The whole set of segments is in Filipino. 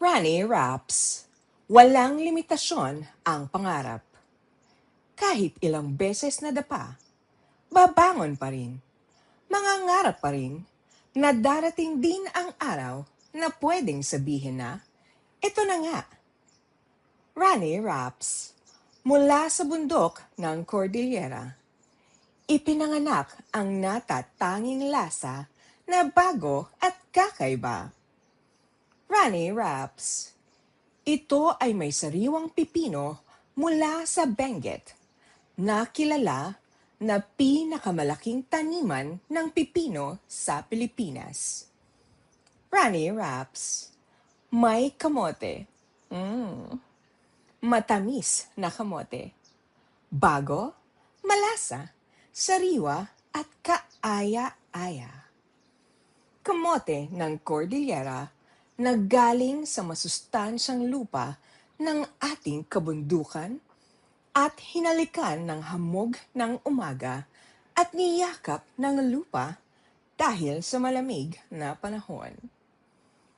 Rani Raps, walang limitasyon ang pangarap. Kahit ilang beses na dapa, babangon pa rin. Mangangarap pa rin na darating din ang araw na pwedeng sabihin na, ito na nga. Rani Raps, mula sa bundok ng Cordillera, ipinanganak ang natatanging lasa na bago at kakaiba. Rani Raps, ito ay may sariwang pipino mula sa Benguet, na kilala na pinakamalaking taniman ng pipino sa Pilipinas. Rani Raps, may kamote. Matamis na kamote. Bago, malasa, sariwa at kaaya-aya. Kamote ng Cordillera na galing sa masustansyang lupa ng ating kabundukan at hinalikan ng hamog ng umaga at niyakap ng lupa dahil sa malamig na panahon.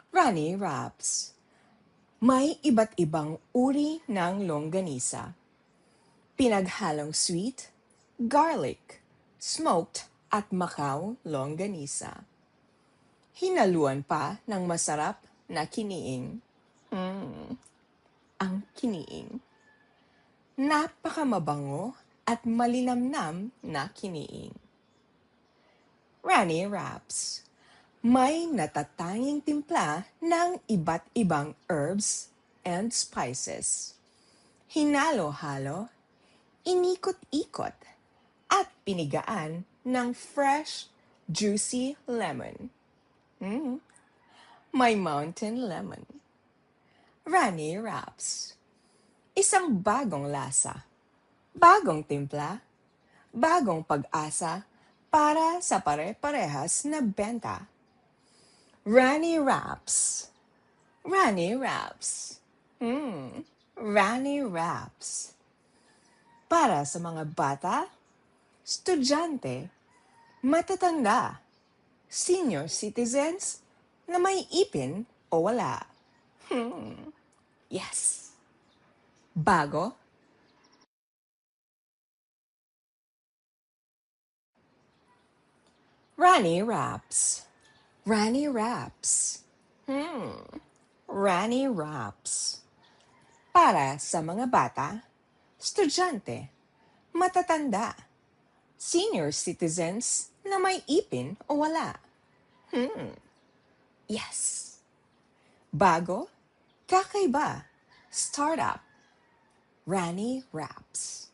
Rani Raps, may iba't ibang uri ng longganisa. Pinaghalong sweet, garlic, smoked at Macau longganisa. Hinaluan pa ng masarap na kiniing. Ang kiniing. Napakamabango at malinamnam na kiniing. Rani Raps, may natatanging timpla ng iba't ibang herbs and spices. Hinalo-halo, inikot-ikot, at pinigaan ng fresh, juicy lemon. May mountain lemon. Rani Raps, isang bagong lasa, bagong timpla, bagong pag-asa para sa pare-parehas na benta. Rani Raps. Rani Raps. Rani Raps. Para sa mga bata, estudyante, matatanda, senior citizens na may ipin o wala. Yes. Bago? Rani Raps. Rani Raps. Rani Raps. Para sa mga bata, estudyante, matatanda, senior citizens na may ipin o wala. Yes. Bago, kakaiba, startup, Rani Raps.